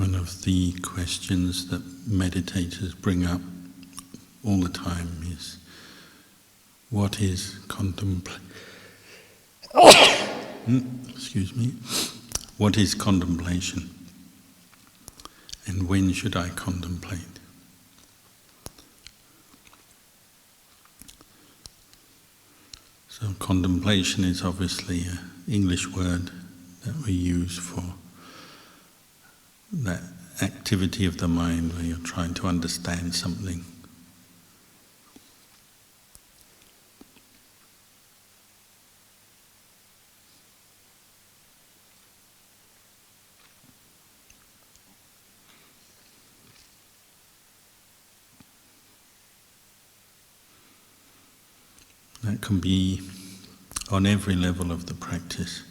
One of the questions that meditators bring up all the time is, what is what is contemplation? And when should I contemplate? So contemplation is obviously an English word that we use for that activity of the mind where you're trying to understand something. That can be on every level of the practice.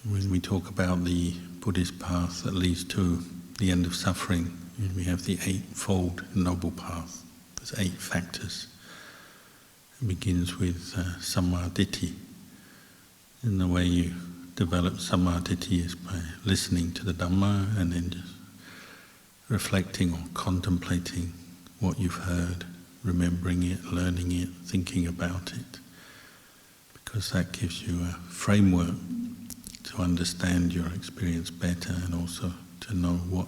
When we talk about the Buddhist path that leads to the end of suffering, we have the Eightfold Noble Path. There's 8 factors. It begins with Sammaditthi. And the way you develop Sammaditthi is by listening to the Dhamma and then just reflecting or contemplating what you've heard, remembering it, learning it, thinking about it. Because that gives you a framework to understand your experience better and also to know what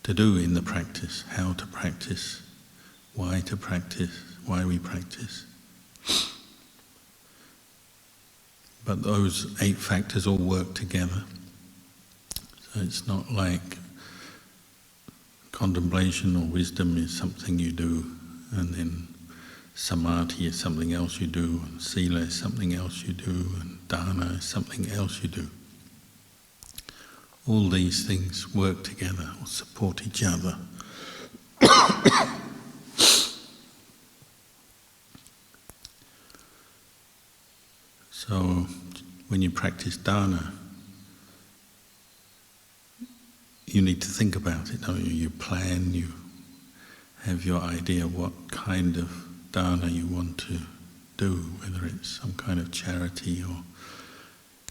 to do in the practice, how to practice, why we practice. But those 8 factors all work together. So it's not like contemplation or wisdom is something you do and then samadhi is something else you do, and sila is something else you do, and dana is something else you do. All these things work together or support each other. So, when you practice dana, you need to think about it, don't you? You plan, you have your idea what kind of dana you want to do, whether it's some kind of charity or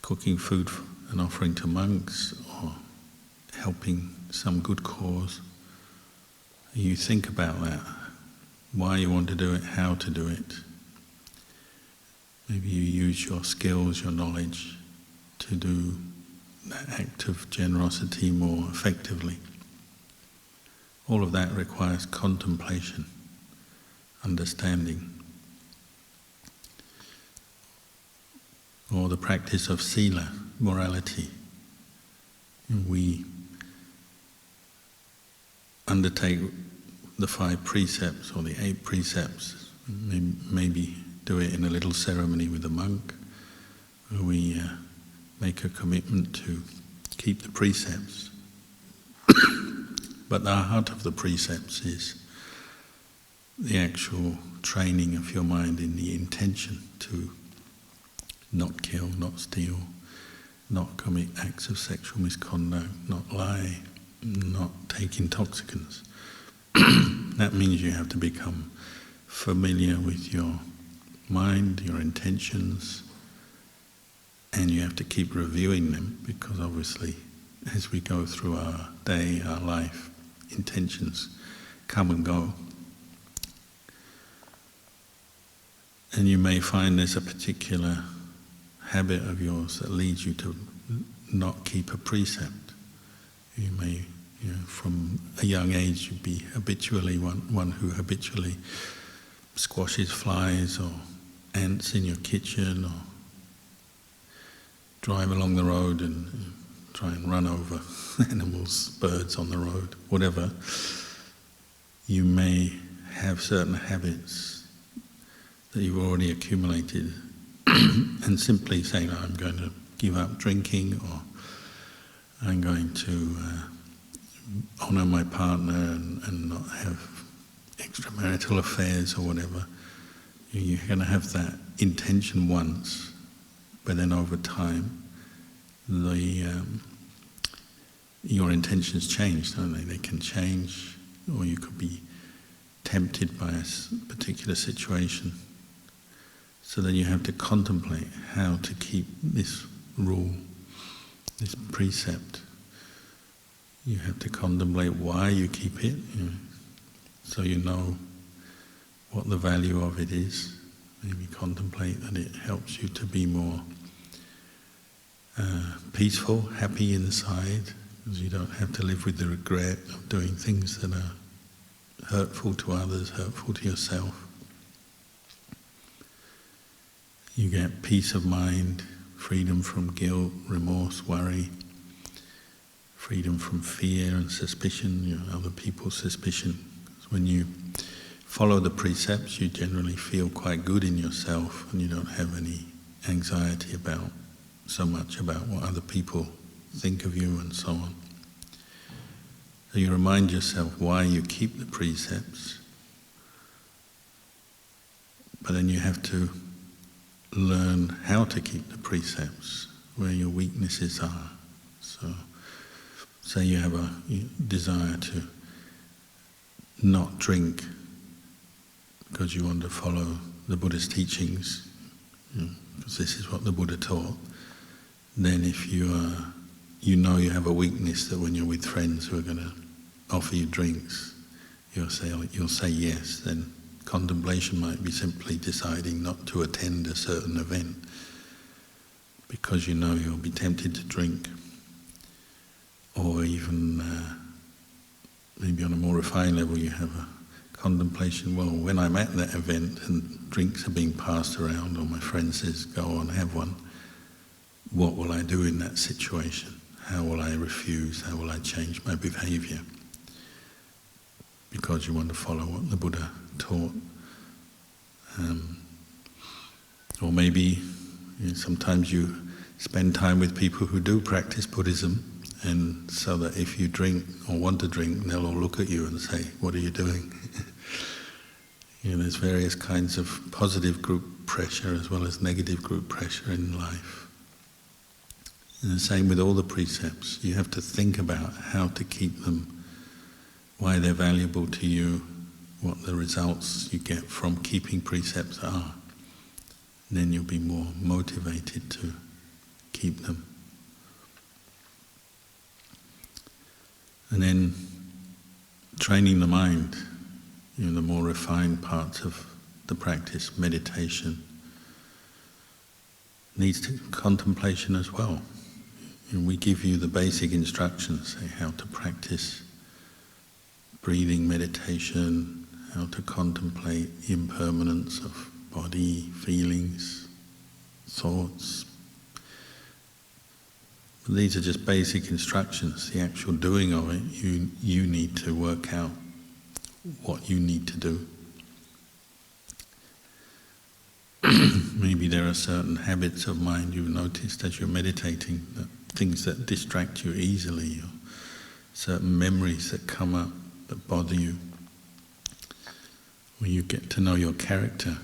cooking food and offering to monks or helping some good cause. You think about that, why you want to do it, how to do it. Maybe you use your skills, your knowledge to do that act of generosity more effectively. All of that requires contemplation, understanding. Or the practice of sila, morality. We undertake the 5 precepts or the 8 precepts, maybe do it in a little ceremony with a monk, where we make a commitment to keep the precepts. But the heart of the precepts is the actual training of your mind in the intention to not kill, not steal, not commit acts of sexual misconduct, not lie, not take intoxicants. That means you have to become familiar with your mind, your intentions, and you have to keep reviewing them, because obviously as we go through our day, our life, intentions come and go. And you may find there's a particular habit of yours that leads you to not keep a precept. You may, from a young age, you'd be habitually one who habitually squashes flies or ants in your kitchen, or drive along the road and try and run over animals, birds on the road, whatever. You may have certain habits that you've already accumulated and simply saying, I'm going to give up drinking, or I'm going to honour my partner and not have extramarital affairs or whatever. You're going to have that intention once, but then over time your intentions change, don't they? They can change, or you could be tempted by a particular situation. So then you have to contemplate how to keep this rule, this precept, you have to contemplate why you keep it, so you know what the value of it is. Maybe contemplate that it helps you to be more peaceful, happy inside, because you don't have to live with the regret of doing things that are hurtful to others, hurtful to yourself. You get peace of mind, freedom from guilt, remorse, worry, freedom from fear and suspicion, other people's suspicion. When you follow the precepts, you generally feel quite good in yourself, and you don't have any anxiety about so much about what other people think of you and so on. So you remind yourself why you keep the precepts, but then you have to learn how to keep the precepts, where your weaknesses are. So, say you have a desire to not drink because you want to follow the Buddha's teachings, because this is what the Buddha taught. Then if you know you have a weakness that when you're with friends who are going to offer you drinks, you'll say yes, then contemplation might be simply deciding not to attend a certain event because you know you'll be tempted to drink. Or even maybe on a more refined level you have a contemplation, well, when I'm at that event and drinks are being passed around, or my friend says, go on, have one, what will I do in that situation? How will I refuse? How will I change my behavior? Because you want to follow what the Buddha taught. Or maybe sometimes you spend time with people who do practice Buddhism, and so that if you drink or want to drink, they'll all look at you and say, what are you doing? There's various kinds of positive group pressure as well as negative group pressure in life. And the same with all the precepts. You have to think about how to keep them, why they're valuable to you, what the results you get from keeping precepts are. And then you'll be more motivated to keep them. And then training the mind, the more refined parts of the practice, meditation, needs contemplation as well. We give you the basic instructions, say how to practice breathing meditation, how to contemplate impermanence of body, feelings, thoughts. But these are just basic instructions. The actual doing of it, you need to work out what you need to do. Maybe there are certain habits of mind you've noticed as you're meditating, things that distract you easily, or certain memories that come up that bother you. When you get to know your character,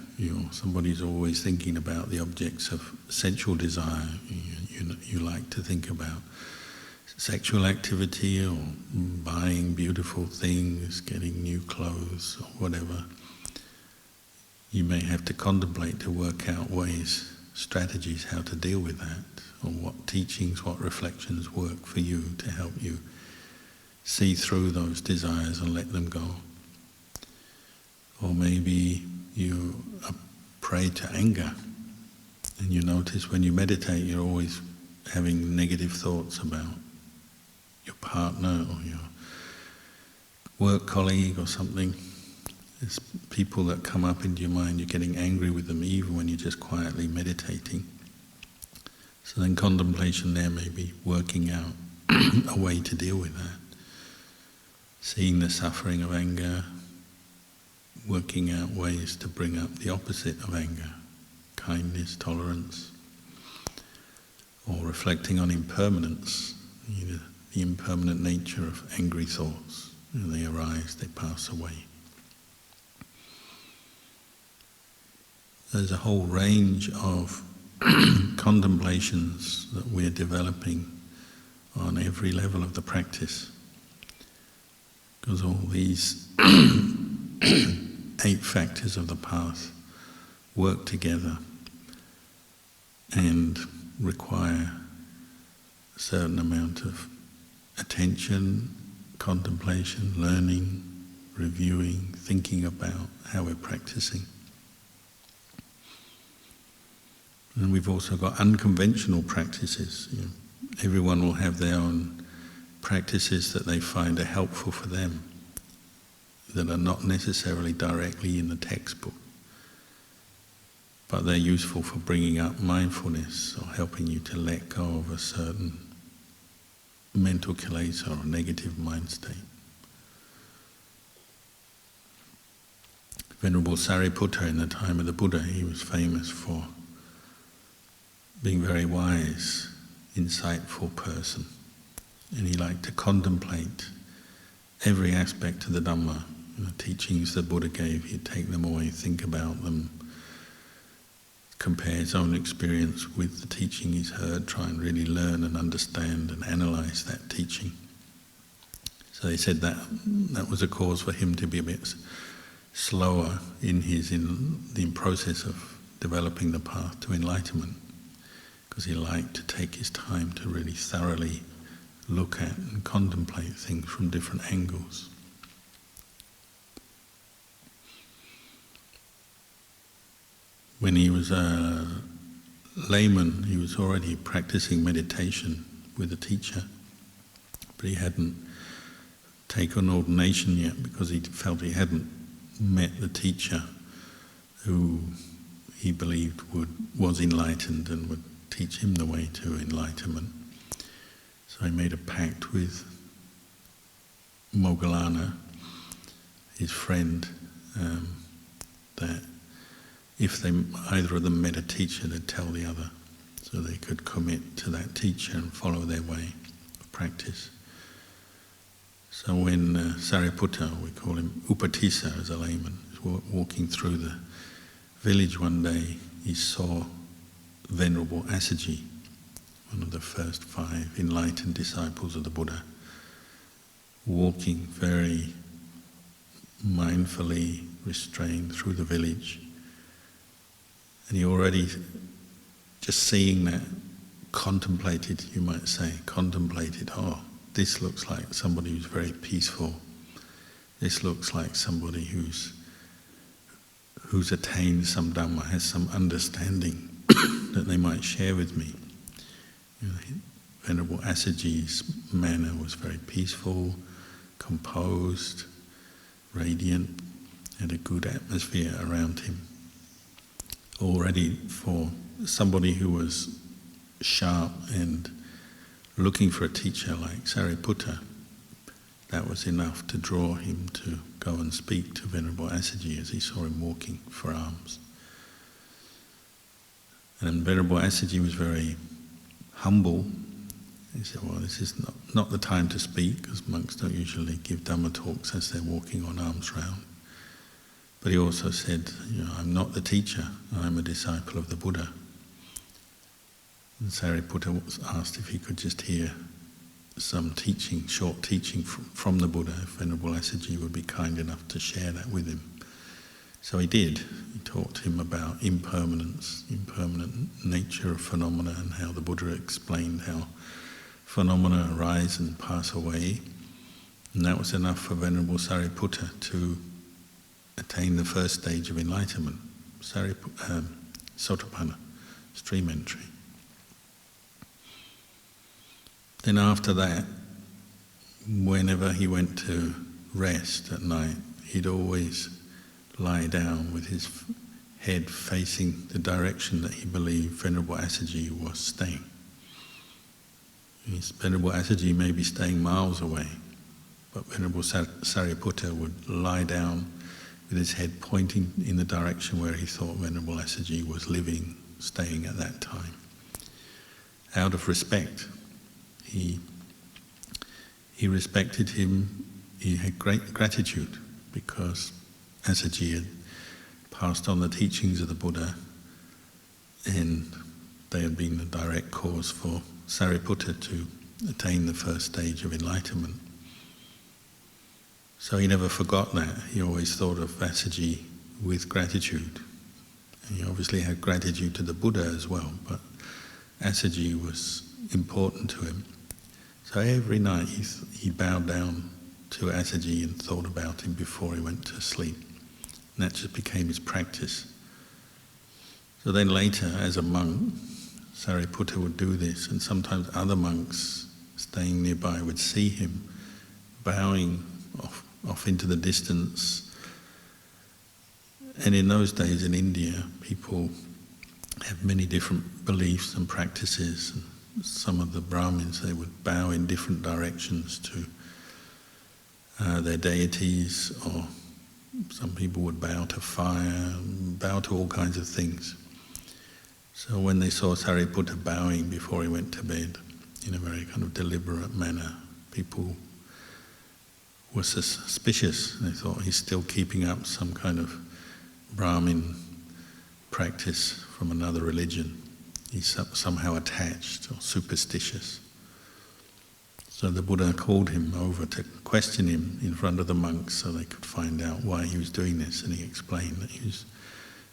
somebody's always thinking about the objects of sensual desire. You like to think about sexual activity or buying beautiful things, getting new clothes or whatever. You may have to contemplate to work out ways, strategies how to deal with that, or what teachings, what reflections work for you to help you see through those desires and let them go. Or maybe you are prey to anger, and you notice when you meditate you're always having negative thoughts about your partner or your work colleague or something. There's people that come up into your mind, you're getting angry with them even when you're just quietly meditating. So then contemplation there may be working out a way to deal with that. Seeing the suffering of anger, working out ways to bring up the opposite of anger, kindness, tolerance, or reflecting on impermanence, the impermanent nature of angry thoughts. They arise, they pass away. There's a whole range of contemplations that we're developing on every level of the practice, because all these 8 factors of the path work together and require a certain amount of attention, contemplation, learning, reviewing, thinking about how we're practicing. And we've also got unconventional practices. Everyone will have their own practices that they find are helpful for them, that are not necessarily directly in the textbook, but they're useful for bringing up mindfulness or helping you to let go of a certain mental kilesa or a negative mind state. Venerable Sariputta, in the time of the Buddha, he was famous for being a very wise, insightful person. And he liked to contemplate every aspect of the Dhamma. The teachings the Buddha gave, he'd take them away, think about them, compare his own experience with the teaching he's heard, try and really learn and understand and analyze that teaching. So they said that was a cause for him to be a bit slower in the process of developing the path to enlightenment, because he liked to take his time to really thoroughly look at and contemplate things from different angles. When he was a layman, he was already practicing meditation with a teacher, but he hadn't taken ordination yet because he felt he hadn't met the teacher who he believed was enlightened and would teach him the way to enlightenment. So he made a pact with Moggallana, his friend, that if either of them met a teacher, they'd tell the other, so they could commit to that teacher and follow their way of practice. So when Sariputta, we call him Upatissa as a layman, was walking through the village one day, he saw Venerable Assaji, one of the first 5 enlightened disciples of the Buddha, walking very mindfully, restrained through the village. And he already, just seeing that, contemplated, you might say, oh, this looks like somebody who's very peaceful. This looks like somebody who's attained some Dhamma, has some understanding that they might share with me. Venerable Assaji's manner was very peaceful, composed, radiant, had a good atmosphere around him. Already for somebody who was sharp and looking for a teacher like Sariputta, that was enough to draw him to go and speak to Venerable Assaji as he saw him walking for alms. And Venerable Assaji was very humble. He said, well, this is not the time to speak, because monks don't usually give Dhamma talks as they're walking on alms round. But he also said, I'm not the teacher, I'm a disciple of the Buddha. And Sariputta was asked if he could just hear some teaching, short teaching from the Buddha, if Venerable Assaji would be kind enough to share that with him. So he did. He taught him about impermanence, impermanent nature of phenomena, and how the Buddha explained how phenomena arise and pass away. And that was enough for Venerable Sariputta to attain the first stage of enlightenment, Sotapanna, stream entry. Then after that, whenever he went to rest at night, he'd always lie down with his head facing the direction that he believed Venerable Assaji was staying. Venerable Assaji may be staying miles away, but Venerable Sariputta would lie down with his head pointing in the direction where he thought Venerable Assaji was living, staying at that time. Out of respect, he respected him, he had great gratitude because Assaji had passed on the teachings of the Buddha, and they had been the direct cause for Sariputta to attain the first stage of enlightenment. So he never forgot that. He always thought of Assaji with gratitude. And he obviously had gratitude to the Buddha as well, but Assaji was important to him. So every night he bowed down to Asaji and thought about him before he went to sleep. And that just became his practice. So then later, as a monk, Sariputta would do this, and sometimes other monks staying nearby would see him bowing off into the distance. And in those days in India, people have many different beliefs and practices. Some of the Brahmins, they would bow in different directions to their deities, or some people would bow to fire, bow to all kinds of things. So when they saw Sariputta bowing before he went to bed in a very kind of deliberate manner, people were suspicious. They thought he's still keeping up some kind of Brahmin practice from another religion. He's somehow attached or superstitious. So the Buddha called him over to question him in front of the monks so they could find out why he was doing this, and he explained that he was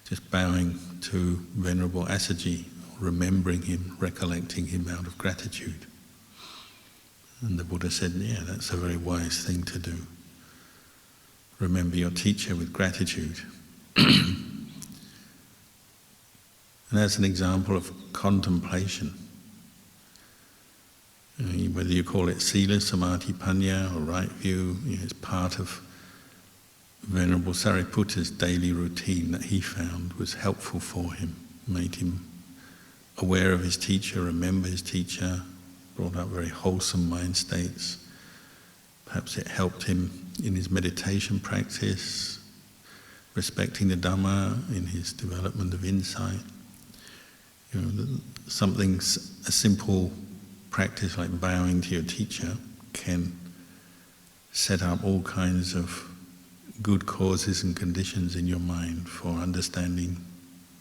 just bowing to Venerable Asaji, remembering him, recollecting him out of gratitude. And the Buddha said, yeah, that's a very wise thing to do. Remember your teacher with gratitude. And that's an example of contemplation. Whether you call it sila, samadhi, panya, or right view, it's part of Venerable Sariputta's daily routine that he found was helpful for him, made him aware of his teacher, remember his teacher, brought up very wholesome mind states. Perhaps it helped him in his meditation practice, respecting the Dhamma, in his development of insight. Something, a simple practice like bowing to your teacher can set up all kinds of good causes and conditions in your mind for understanding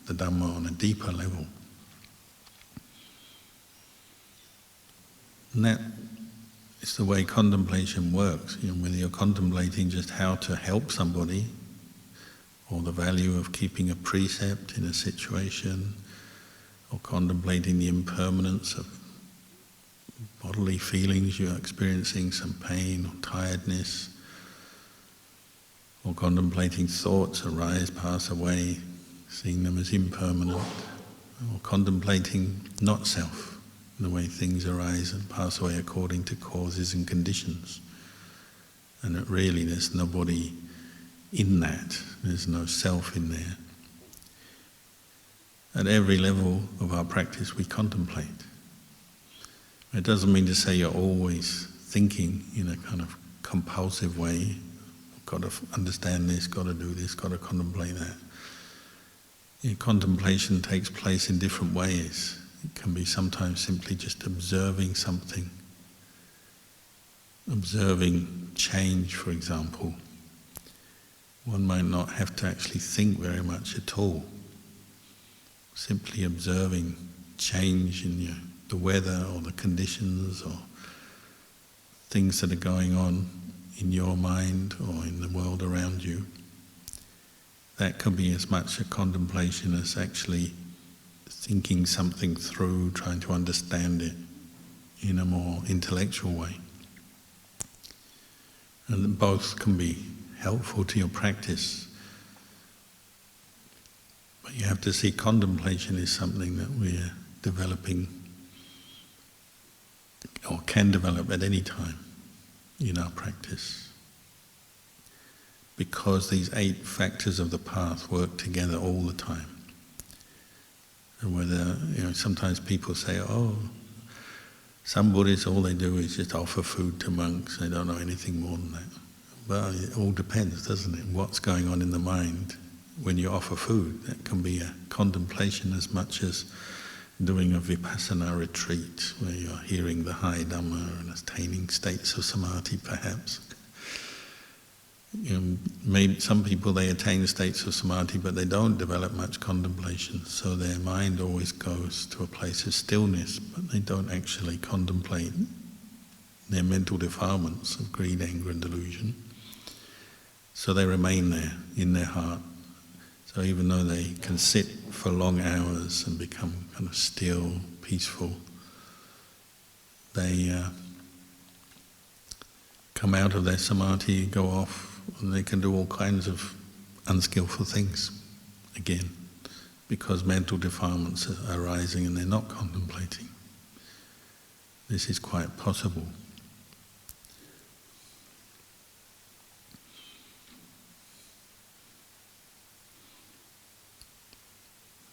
the Dhamma on a deeper level. And that is the way contemplation works. Whether you're contemplating just how to help somebody, or the value of keeping a precept in a situation, or contemplating the impermanence of bodily feelings you're experiencing, some pain or tiredness, or contemplating thoughts arise, pass away, seeing them as impermanent, or contemplating not self, the way things arise and pass away according to causes and conditions. And that really there's nobody in that, there's no self in there. At every level of our practice we contemplate. It doesn't mean to say you're always thinking in a kind of compulsive way, got to understand this, got to do this, got to contemplate that. Contemplation takes place in different ways. It can be sometimes simply just observing something, observing change, for example. One might not have to actually think very much at all. Simply observing change in the weather or the conditions or things that are going on in your mind or in the world around you. That can be as much a contemplation as actually thinking something through, trying to understand it in a more intellectual way. And both can be helpful to your practice. But you have to see contemplation is something that we're developing or can develop at any time in our practice. Because these 8 factors of the path work together all the time. And whether, sometimes people say, oh, some Buddhists, all they do is just offer food to monks, they don't know anything more than that. Well, it all depends, doesn't it? What's going on in the mind when you offer food. That can be a contemplation as much as doing a vipassana retreat where you're hearing the high Dhamma and attaining states of samadhi perhaps. Maybe some people, they attain states of samadhi but they don't develop much contemplation, so their mind always goes to a place of stillness, but they don't actually contemplate their mental defilements of greed, anger and delusion. So they remain there in their heart. So even though they can sit for long hours and become kind of still, peaceful, they come out of their samadhi, go off, and they can do all kinds of unskillful things again, because mental defilements are arising and they're not contemplating. This is quite possible.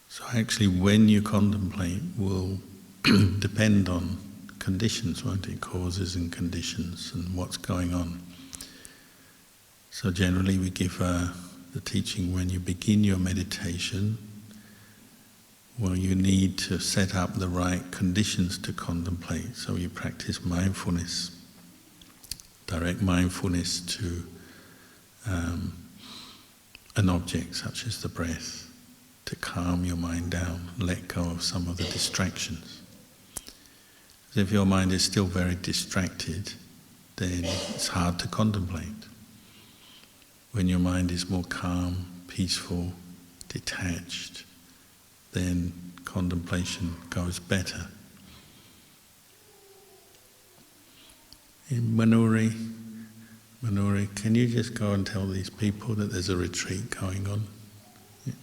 So actually when you contemplate will depend on conditions, won't it? Causes and conditions and what's going on. So generally we give the teaching when you begin your meditation, well, you need to set up the right conditions to contemplate. So you practice mindfulness, direct mindfulness to an object such as the breath, to calm your mind down, let go of some of the distractions. If your mind is still very distracted, then it's hard to contemplate. When your mind is more calm, peaceful, detached, then contemplation goes better. In Manuri, can you just go and tell these people that there's a retreat going on? Yeah.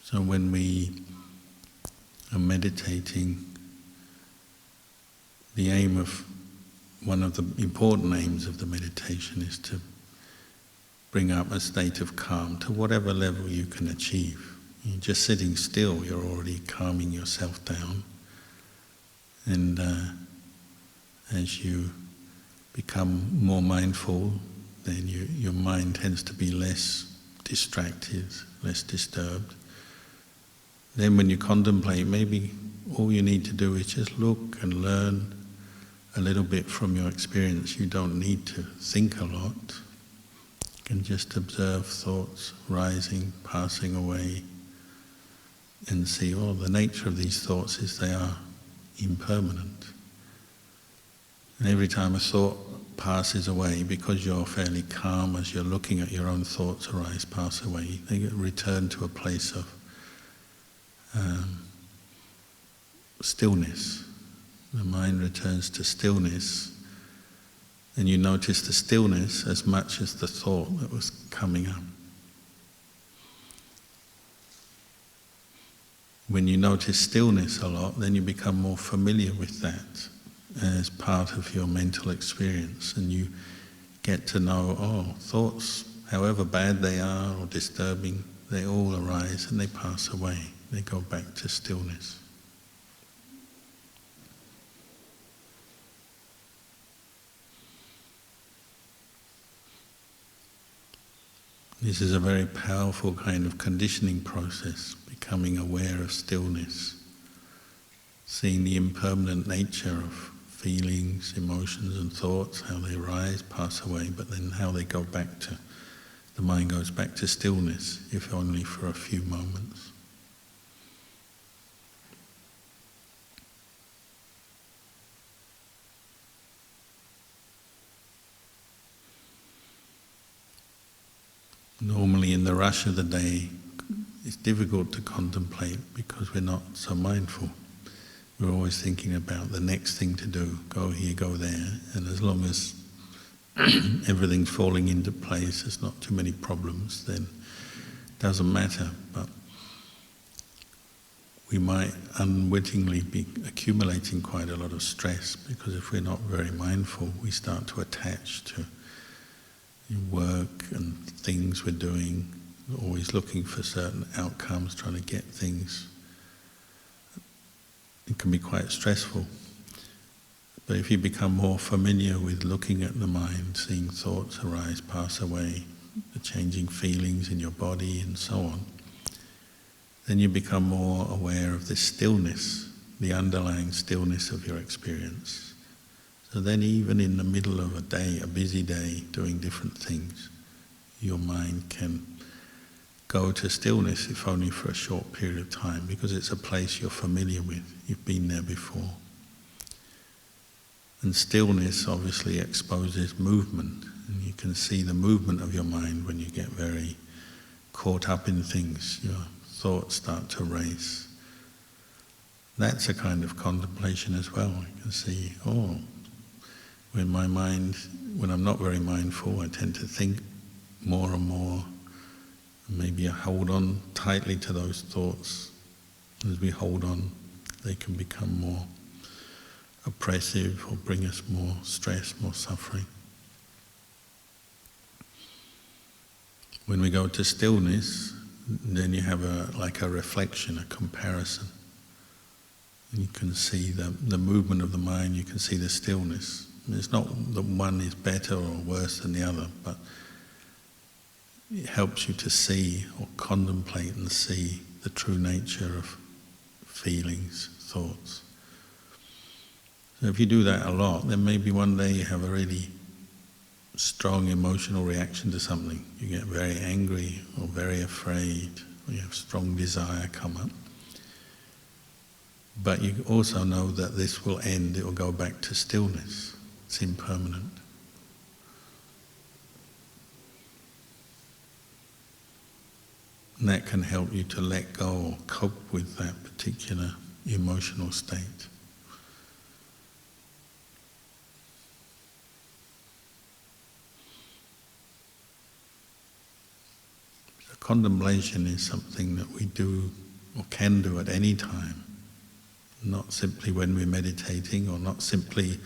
So when we are meditating, the aim of one of the important aims of the meditation is to bring up a state of calm to whatever level you can achieve. You're just sitting still, you're already calming yourself down. And as you become more mindful, then your mind tends to be less distracted, less disturbed. Then when you contemplate, maybe all you need to do is just look and learn a little bit from your experience. You don't need to think a lot. You can just observe thoughts rising, passing away, and see, the nature of these thoughts is they are impermanent. And every time a thought passes away, because you're fairly calm as you're looking at your own thoughts arise, pass away, they return to a place of stillness. The mind returns to stillness, and you notice the stillness as much as the thought that was coming up. When you notice stillness a lot, then you become more familiar with that as part of your mental experience, and you get to know, thoughts, however bad they are or disturbing, they all arise and they pass away. They go back to stillness. This is a very powerful kind of conditioning process, becoming aware of stillness, seeing the impermanent nature of feelings, emotions and thoughts, how they rise, pass away, but then how they go back to, the mind goes back to stillness, if only for a few moments. Normally in the rush of the day, it's difficult to contemplate because we're not so mindful. We're always thinking about the next thing to do, go here, go there, and as long as everything's falling into place, there's not too many problems, then it doesn't matter. But we might unwittingly be accumulating quite a lot of stress, because if we're not very mindful, we start to attach to work and things we're doing, always looking for certain outcomes, trying to get things. It can be quite stressful. But if you become more familiar with looking at the mind, seeing thoughts arise, pass away, the changing feelings in your body and so on, then you become more aware of this stillness, the underlying stillness of your experience. So then even in the middle of a day, a busy day, doing different things, your mind can go to stillness if only for a short period of time, because it's a place you're familiar with, you've been there before. And stillness obviously exposes movement, and you can see the movement of your mind when you get very caught up in things, your thoughts start to race. That's a kind of contemplation as well. You can see, when I'm not very mindful, I tend to think more and more. Maybe I hold on tightly to those thoughts. As we hold on, they can become more oppressive or bring us more stress, more suffering. When we go to stillness, then you have a reflection, a comparison. And you can see the movement of the mind, you can see the stillness. It's not that one is better or worse than the other, but it helps you to see or contemplate and see the true nature of feelings, thoughts. So if you do that a lot, then maybe one day you have a really strong emotional reaction to something. You get very angry or very afraid, or you have strong desire come up. But you also know that this will end, it will go back to stillness. It's impermanent. And that can help you to let go or cope with that particular emotional state. So contemplation is something that we do or can do at any time. Not simply when we're meditating, or not simply,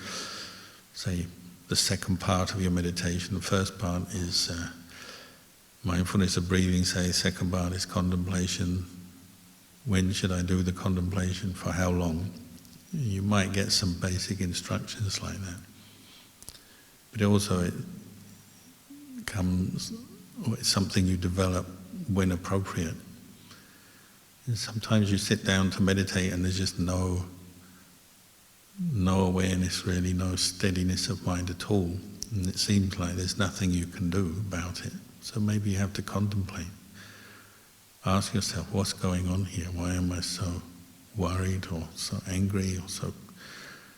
say, the second part of your meditation. The first part is mindfulness of breathing, say, second part is contemplation. When should I do the contemplation? For how long? You might get some basic instructions like that. But also it comes, or it's something you develop when appropriate. And sometimes you sit down to meditate and there's just no awareness really, no steadiness of mind at all. And it seems like there's nothing you can do about it. So maybe you have to contemplate. Ask yourself, what's going on here? Why am I so worried or so angry or so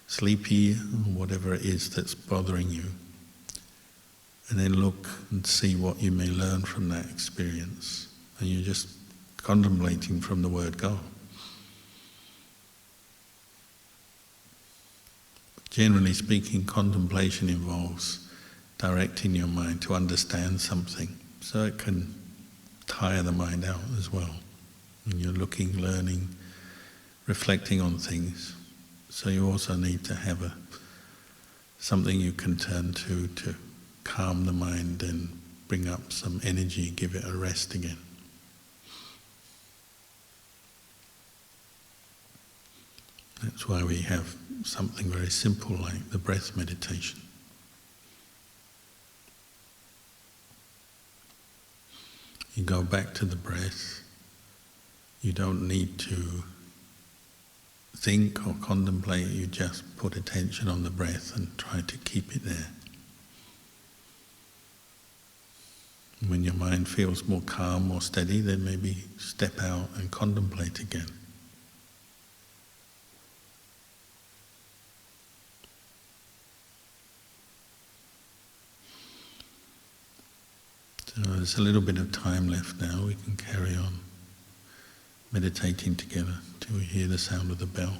sleepy, or whatever it is that's bothering you? And then look and see what you may learn from that experience. And you're just contemplating from the word go. Generally speaking, contemplation involves directing your mind to understand something, so it can tire the mind out as well. And you're looking, learning, reflecting on things. So you also need to have something you can turn to calm the mind and bring up some energy, give it a rest again. That's why we have something very simple like the breath meditation. You go back to the breath. You don't need to think or contemplate, you just put attention on the breath and try to keep it there. When your mind feels more calm, more steady, then maybe step out and contemplate again. So there's a little bit of time left now. We can carry on meditating together till we hear the sound of the bell.